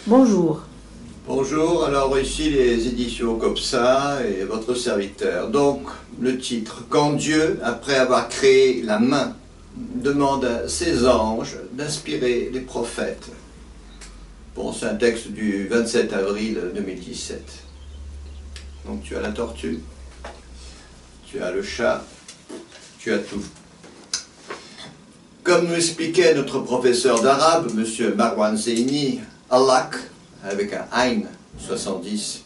Bonjour. Bonjour, alors ici les éditions COPSA et votre serviteur. Donc, le titre, quand Dieu, après avoir créé la main, demande à ses anges d'inspirer les prophètes. Bon, c'est un texte du 27 avril 2017. Donc tu as la tortue, tu as le chat, tu as tout. Comme nous expliquait notre professeur d'arabe, M. Marwan Zeini, Allah, avec un Ain 70,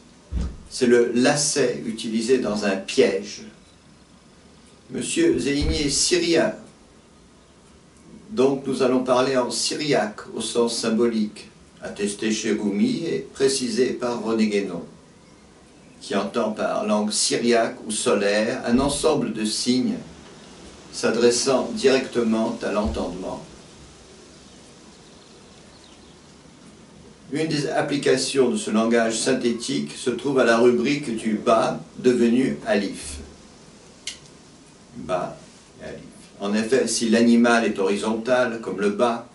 c'est le lacet utilisé dans un piège. M. Zeini est syrien, donc nous allons parler en syriaque au sens symbolique, attesté chez Rumi et précisé par René Guénon, qui entend par langue syriaque ou solaire un ensemble de signes s'adressant directement à l'entendement. Une des applications de ce langage synthétique se trouve à la rubrique du Ba devenu Alif. Ba et Alif. En effet, si l'animal est horizontal comme le Ba,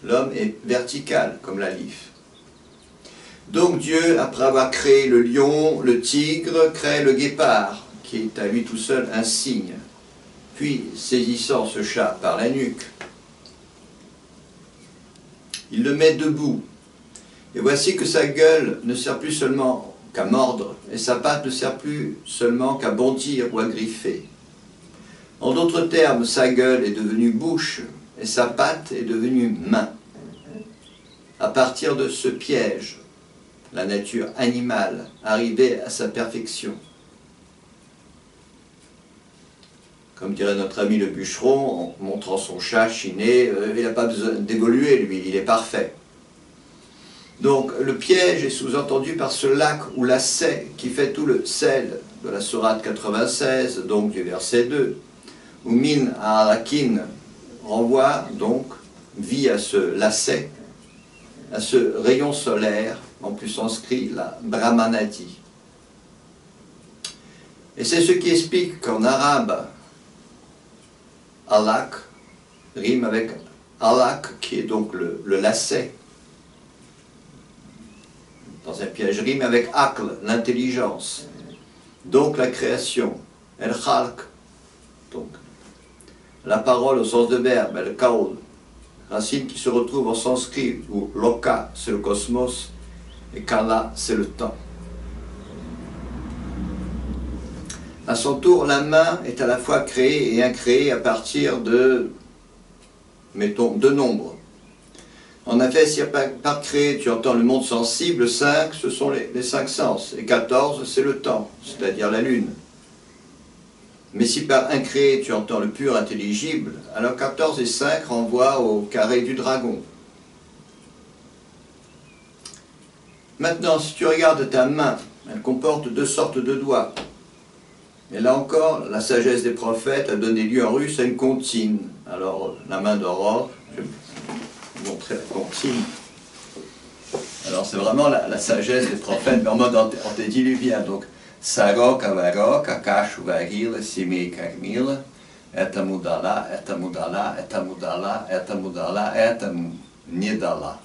l'homme est vertical comme l'Alif. Donc Dieu, après avoir créé le lion, le tigre, crée le guépard, qui est à lui tout seul un signe. Puis, saisissant ce chat par la nuque, il le met debout. Et voici que sa gueule ne sert plus seulement qu'à mordre, et sa patte ne sert plus seulement qu'à bondir ou à griffer. En d'autres termes, sa gueule est devenue bouche, et sa patte est devenue main. À partir de ce piège, la nature animale arrivait à sa perfection. Comme dirait notre ami le bûcheron, en montrant son chat chiné, il n'a pas besoin d'évoluer, lui, il est parfait. Donc le piège est sous-entendu par ce lac ou lacet qui fait tout le sel de la sourate 96, donc du verset 2, où Min Ha'arakin renvoie donc, via ce lacet, à ce rayon solaire, en plus sanskrit, la Brahmanadi. Et c'est ce qui explique qu'en arabe, Alak rime avec Alak, qui est donc le lacet. Dans un piège rime avec Aql, l'intelligence. Donc la création. El Khalq, donc la parole au sens de verbe, El Kaol, racine qui se retrouve en sanskrit, où Loka, c'est le cosmos, et Kala, c'est le temps. À son tour, la main est à la fois créée et incréée à partir de, mettons, deux nombres. En effet, si par créé tu entends le monde sensible, 5, ce sont les 5 sens, et 14, c'est le temps, c'est-à-dire la lune. Mais si par incréé tu entends le pur intelligible, alors 14 et 5 renvoient au carré du dragon. Maintenant, si tu regardes ta main, elle comporte deux sortes de doigts. Et là encore, la sagesse des prophètes a donné lieu en russe à une comptine. Alors, la main d'Aurore, je vais vous montrer la comptine. Alors, c'est vraiment la sagesse des prophètes, mais en mode antédiluvien. Donc, Sarok, Avarok, Akash, Varil, Simi, Karmil, Etamudala, Etamudala, Etamudala, Etamudala, Etamnidala.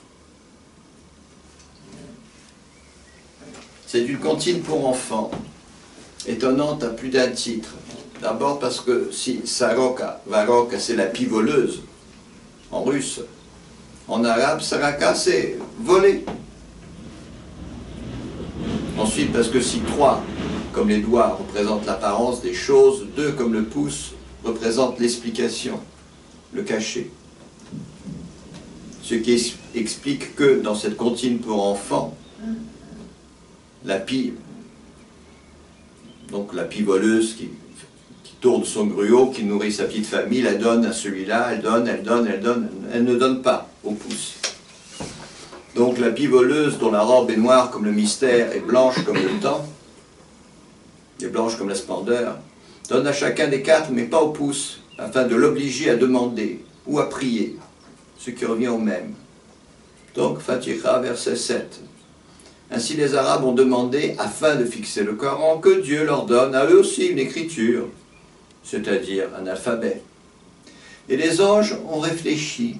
C'est une comptine pour enfants, étonnante à plus d'un titre. D'abord parce que si Saroka, Varoka, c'est la pie voleuse, en russe, en arabe, Saraka, c'est voler. Ensuite parce que si 3, comme les doigts, représentent l'apparence des choses, 2, comme le pouce, représentent l'explication, le cachet. Ce qui explique que dans cette comptine pour enfants, la pie, donc la pie voleuse qui tourne son gruau, qui nourrit sa petite famille, la donne à celui-là, elle donne, elle donne, elle donne, elle ne donne pas au pouce. Donc la pie voleuse dont la robe est noire comme le mystère et blanche comme le temps, et blanche comme la splendeur, donne à chacun des 4, mais pas au pouce, afin de l'obliger à demander ou à prier, ce qui revient au même. Donc Fatiha, verset 7. Ainsi les Arabes ont demandé, afin de fixer le Coran, que Dieu leur donne à eux aussi une écriture, c'est-à-dire un alphabet. Et les anges ont réfléchi,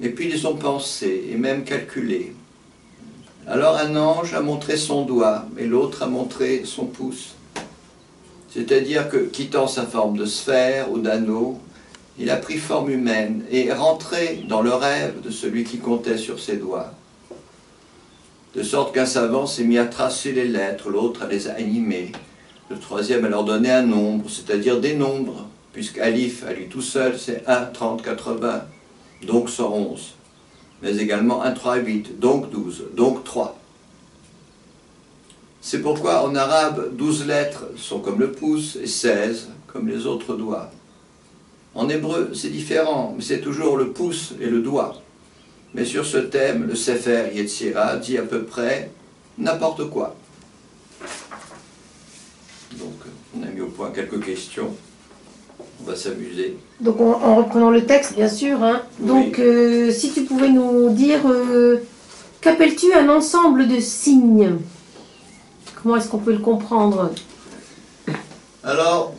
et puis ils ont pensé, et même calculé. Alors un ange a montré son doigt, et l'autre a montré son pouce. C'est-à-dire que, quittant sa forme de sphère ou d'anneau, il a pris forme humaine et est rentré dans le rêve de celui qui comptait sur ses doigts. De sorte qu'un savant s'est mis à tracer les lettres, l'autre à les animer, le troisième à leur donner un nombre, c'est-à-dire des nombres, puisqu'Alif, à lui tout seul, c'est 1, 30, 80, donc 111, mais également 1, 3, 8, donc 12, donc 3. C'est pourquoi en arabe, 12 lettres sont comme le pouce et 16 comme les autres doigts. En hébreu, c'est différent, mais c'est toujours le pouce et le doigt. Mais sur ce thème, le Sefer Yetzira dit à peu près n'importe quoi. Donc, on a mis au point quelques questions. On va s'amuser. Donc, en reprenant le texte, bien sûr. Hein. Donc, oui. Si tu pouvais nous dire, qu'appelles-tu un ensemble de signes? Comment est-ce qu'on peut le comprendre? Alors,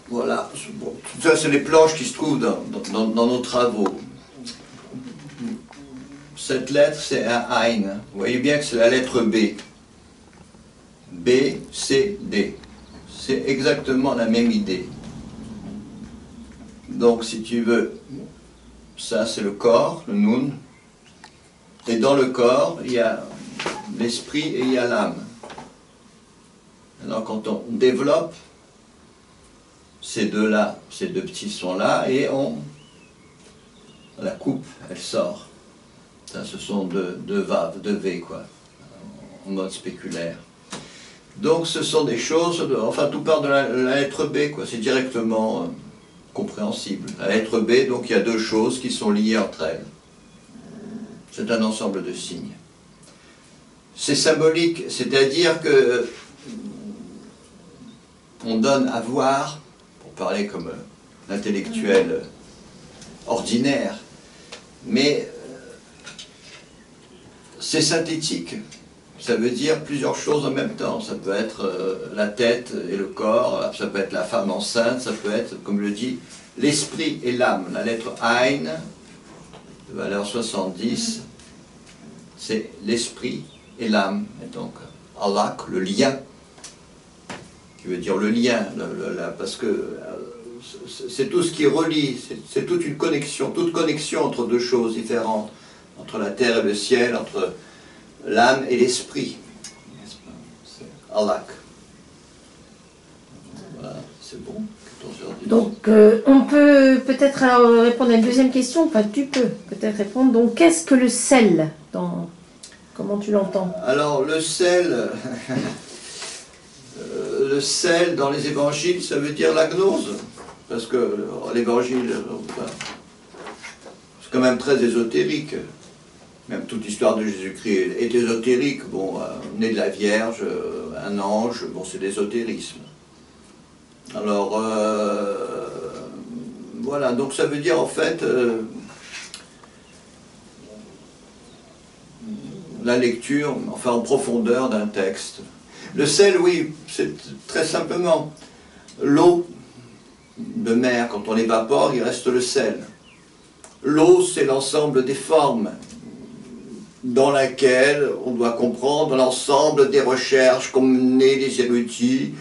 voilà. Bon, tout ça, c'est les planches qui se trouvent dans nos travaux. Cette lettre, c'est un Ain. Vous voyez bien que c'est la lettre B. B, C, D. C'est exactement la même idée. Donc, si tu veux, ça, c'est le corps, le Nun. Et dans le corps, il y a l'esprit et il y a l'âme. Alors, quand on développe ces deux-là, ces deux petits sont-là, et on la coupe, elle sort. Ça, ce sont deux vaves, deux V, quoi, en mode spéculaire. Donc, ce sont des choses, enfin, tout part de la lettre B, quoi, c'est directement compréhensible. La lettre B, donc, il y a deux choses qui sont liées entre elles. C'est un ensemble de signes. C'est symbolique, c'est-à-dire que on donne à voir, pour parler comme l'intellectuel ordinaire, mais c'est synthétique. Ça veut dire plusieurs choses en même temps. Ça peut être la tête et le corps, ça peut être la femme enceinte, ça peut être, comme le dit, l'esprit et l'âme. La lettre Ain, de valeur 70, c'est l'esprit et l'âme. Et donc, Allah, le lien, qui veut dire le lien, parce que c'est tout ce qui relie, c'est toute une connexion, toute connexion entre deux choses différentes, entre la terre et le ciel, entre l'âme et l'esprit. C'est Allah. Voilà, c'est bon. Donc, on peut peut-être répondre à une deuxième question. Enfin, tu peux peut-être répondre. Donc, qu'est-ce que le sel Comment tu l'entends? Alors, le sel, le sel dans les évangiles, ça veut dire la gnose. Parce que l'évangile, c'est quand même très ésotérique. Même toute l'histoire de Jésus-Christ est ésotérique. Bon, né de la Vierge, un ange, bon, c'est l'ésotérisme. Alors, voilà, donc ça veut dire en fait la lecture, enfin en profondeur d'un texte. Le sel, oui, c'est très simplement l'eau de mer, quand on l'évapore, il reste le sel. L'eau, c'est l'ensemble des formes dans laquelle on doit comprendre l'ensemble des recherches qu'ont mené les érudits,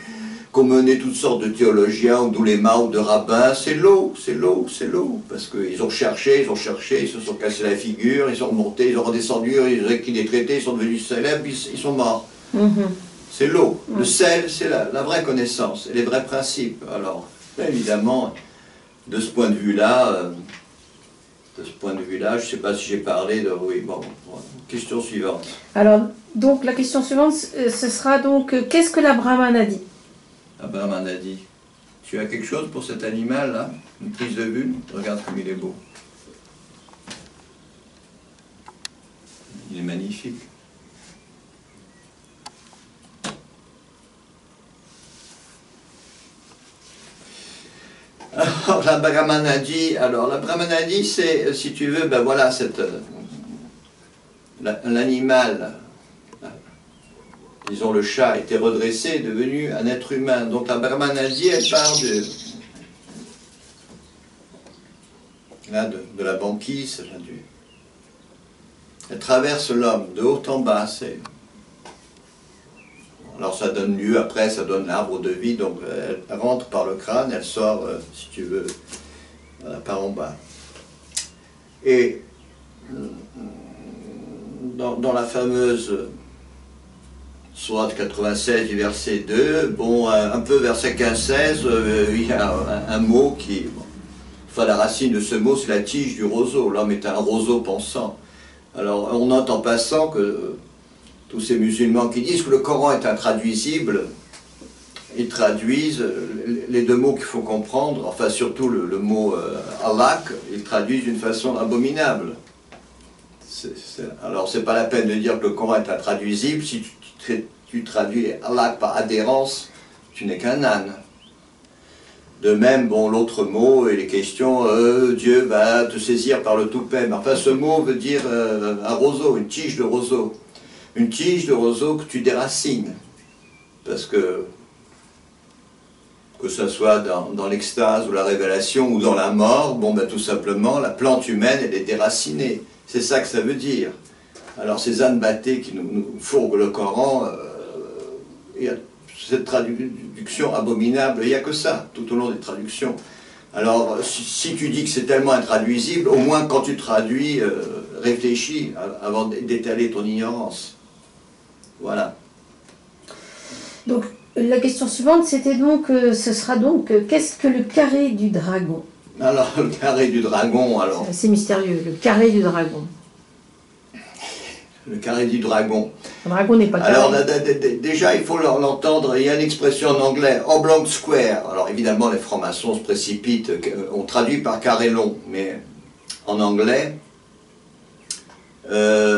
qu'ont mené toutes sortes de théologiens, ou d'oulémas, ou de rabbins. C'est l'eau, c'est l'eau, c'est l'eau. Parce qu'ils ont cherché, ils se sont cassés la figure, ils sont remontés, ils ont redescendu, ils ont écrit des traités, ils sont devenus célèbres, ils sont morts. C'est l'eau. Le sel, c'est la vraie connaissance, et les vrais principes. Alors, évidemment, de ce point de vue-là, je ne sais pas si j'ai parlé de... Oui, bon, question suivante. Alors, donc, la question suivante, ce sera donc, qu'est-ce que la Brahmane a dit? La Brahmane a dit, tu as quelque chose pour cet animal-là? Une prise de vue? Regarde comme il est beau. Il est magnifique. Alors, la Brahmane a dit, c'est, si tu veux, ben voilà, l'animal, disons le chat, était redressé, est devenu un être humain. Donc la Brahmane a dit, elle part de la banquise, Elle traverse l'homme de haut en bas. Alors ça donne lieu, après ça donne l'arbre de vie, donc elle rentre par le crâne, elle sort, si tu veux, par en bas. Et dans la fameuse Sourate 96 du verset 2, bon, un peu verset 15-16, il y a un mot qui... Bon, enfin, la racine de ce mot, c'est la tige du roseau. L'homme est un roseau pensant. Alors, on note en passant que tous ces musulmans qui disent que le Coran est intraduisible, ils traduisent les deux mots qu'il faut comprendre, enfin surtout le mot Allah, ils traduisent d'une façon abominable. Alors, c'est pas la peine de dire que le Coran est intraduisible. Si tu traduis Allah par adhérence, tu n'es qu'un âne. De même, bon, l'autre mot, il est question, Dieu va te saisir par le toupet. Mais enfin, ce mot veut dire un roseau, une tige de roseau. Une tige de roseau que tu déracines. Parce que ce soit dans l'extase ou la révélation ou dans la mort, bon, ben, tout simplement, la plante humaine, elle est déracinée. C'est ça que ça veut dire. Alors, ces ânes battés qui nous fourguent le Coran, il y a cette traduction abominable, il n'y a que ça, tout au long des traductions. Alors, si tu dis que c'est tellement intraduisible, au moins quand tu traduis, réfléchis avant d'étaler ton ignorance. Voilà. Donc, la question suivante, c'était donc, ce sera donc, qu'est-ce que le carré du dragon? Alors, le carré du dragon, alors... C'est mystérieux, le carré du dragon. Le carré du dragon. Le dragon n'est pas carré. Alors, déjà, il faut l'entendre, il y a une expression en anglais, oblong square. Alors, évidemment, les francs-maçons se précipitent, on traduit par carré long, mais en anglais,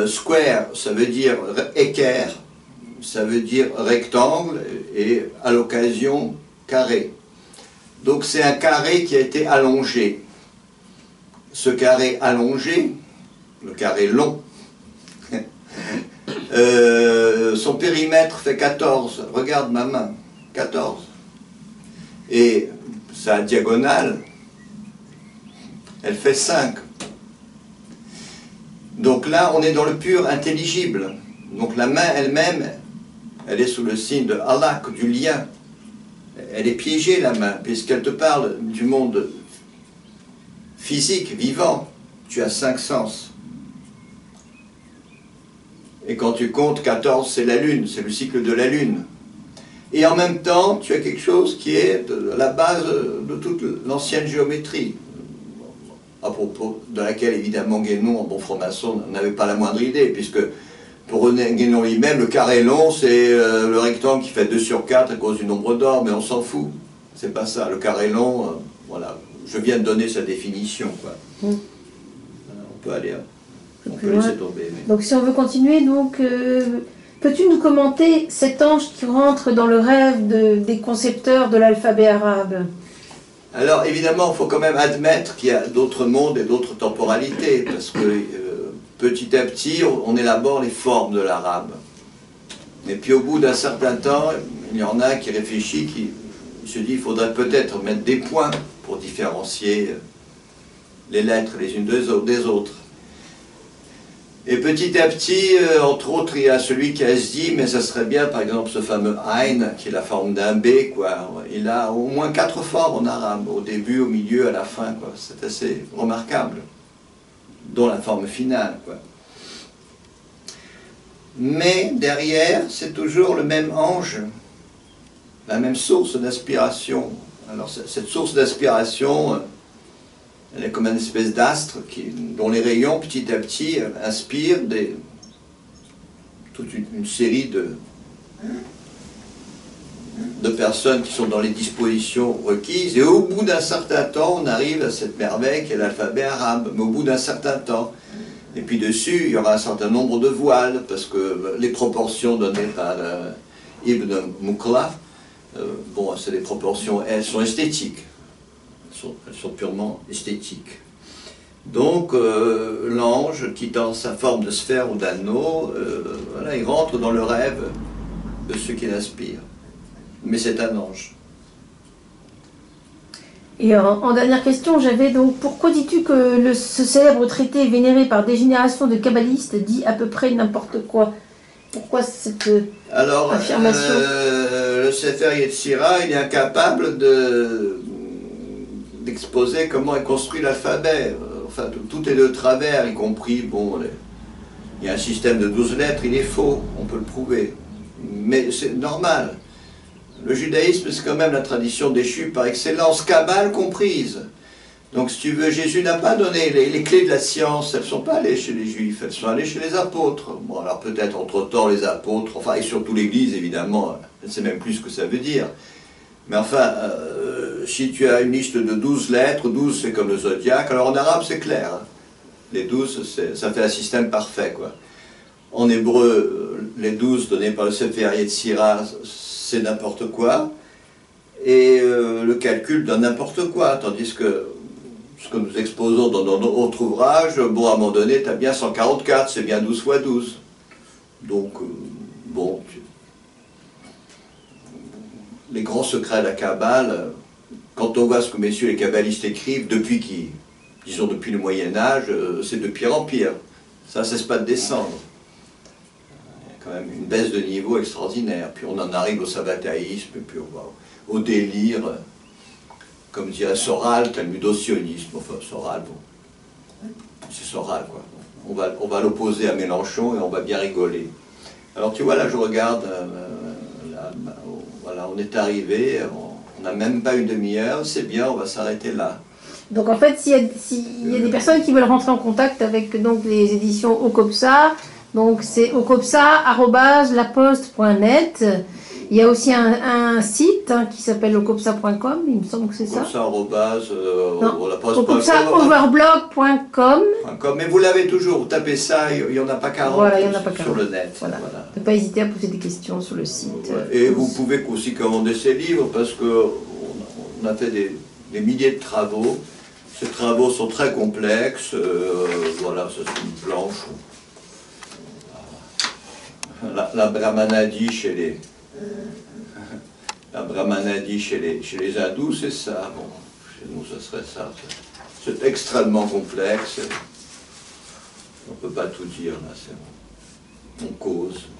square, ça veut dire équerre, ça veut dire rectangle, et à l'occasion, carré. Donc, c'est un carré qui a été allongé. Ce carré allongé, le carré long, son périmètre fait 14, regarde ma main, 14. Et sa diagonale, elle fait 5. Donc là, on est dans le pur intelligible. Donc la main elle-même, elle est sous le signe de Allah, du lien. Elle est piégée, la main, puisqu'elle te parle du monde physique, vivant. Tu as 5 sens. Et quand tu comptes, 14, c'est la Lune, c'est le cycle de la Lune. Et en même temps, tu as quelque chose qui est la base de toute l'ancienne géométrie, à propos de laquelle, évidemment, Guénon, en bon franc-maçon, n'avait pas la moindre idée, puisque pour Guénon lui-même, le carré long, c'est le rectangle qui fait 2 sur 4 à cause du nombre d'or, mais on s'en fout. C'est pas ça. Le carré long, voilà, je viens de donner sa définition, quoi. On peut aller... On peut laisser tomber. Mais... Donc si on veut continuer, donc peux-tu nous commenter cet ange qui rentre dans le rêve des concepteurs de l'alphabet arabe? Alors évidemment, il faut quand même admettre qu'il y a d'autres mondes et d'autres temporalités, parce que petit à petit, on élabore les formes de l'arabe. Et puis au bout d'un certain temps, il y en a qui réfléchit, qui se dit qu'il faudrait peut-être mettre des points pour différencier les lettres les unes des autres. Et petit à petit, entre autres, il y a celui qui a se dit, mais ça serait bien, par exemple, ce fameux Ain, qui est la forme d'un B, quoi. Il a au moins 4 formes en arabe, au début, au milieu, à la fin, quoi. C'est assez remarquable, dont la forme finale, quoi. Mais derrière, c'est toujours le même ange, la même source d'inspiration. Alors, cette source d'inspiration... Elle est comme une espèce d'astre dont les rayons, petit à petit, inspirent toute une série de personnes qui sont dans les dispositions requises. Et au bout d'un certain temps, on arrive à cette merveille qui est l'alphabet arabe. Mais au bout d'un certain temps. Et puis dessus, il y aura un certain nombre de voiles, parce que les proportions données par Ibn Muqla, bon, c'est des proportions, elles sont esthétiques. Elles sont purement esthétiques. Donc, l'ange, quittant sa forme de sphère ou d'anneau, voilà, il rentre dans le rêve de ceux qui l'aspirent. Mais c'est un ange. Et en dernière question, j'avais donc, pourquoi dis-tu que ce célèbre traité vénéré par des générations de kabbalistes dit à peu près n'importe quoi? Pourquoi cette affirmation? Le Sefer Yetzira, il est incapable d'exposer comment est construit l'alphabet. Enfin, tout est de travers, y compris, bon, il y a un système de 12 lettres, il est faux, on peut le prouver. Mais c'est normal. Le judaïsme, c'est quand même la tradition déchue par excellence, Kabbale comprise. Donc, si tu veux, Jésus n'a pas donné les clés de la science, elles ne sont pas allées chez les Juifs, elles sont allées chez les apôtres. Bon, alors peut-être entre-temps, les apôtres, enfin, et surtout l'Église, évidemment, elle ne sait même plus ce que ça veut dire. Mais enfin, si tu as une liste de 12 lettres, 12 c'est comme le zodiaque, alors en arabe c'est clair. Hein. Les 12, ça fait un système parfait, quoi. En hébreu, les 12 donnés par le Sefer Yetzira, c'est n'importe quoi, et le calcul donne n'importe quoi, tandis que ce que nous exposons dans notre ouvrage, bon, à un moment donné, tu as bien 144, c'est bien 12 fois 12. Donc, bon, les grands secrets de la Kabbale, quand on voit ce que messieurs les kabbalistes écrivent, disons depuis le Moyen-Âge, c'est de pire en pire. Ça ne cesse pas de descendre. Quand même une baisse de niveau extraordinaire. Puis on en arrive au sabbatéisme, et puis au délire, comme dirait Soral, talmudo-sionisme. Enfin, Soral, bon, c'est Soral, quoi. On va l'opposer à Mélenchon et on va bien rigoler. Alors tu vois, là je regarde, voilà, on est arrivé, on n'a même pas une demi-heure, c'est bien, on va s'arrêter là. Donc en fait, s'il y a des personnes qui veulent rentrer en contact avec donc, les éditions Ocopsa, donc c'est ocopsa@laposte.net. Il y a aussi un site hein, qui s'appelle ocopsa.com, il me semble que c'est ça. Ocopsa@overblog.com. Mais vous l'avez toujours, vous tapez ça, il n'y en a pas 40 voilà, il y en a pas 40. sur le net. Voilà. Ne pas hésiter à poser des questions sur le site. Et vous pouvez aussi commander ces livres parce qu'on a fait des milliers de travaux. Ces travaux sont très complexes. Voilà, ça c'est une planche. La Brahmanadi chez les... La Brahmanadi chez les hindous, c'est ça. Bon, chez nous, ça serait ça. C'est extrêmement complexe. On ne peut pas tout dire, là. On cause.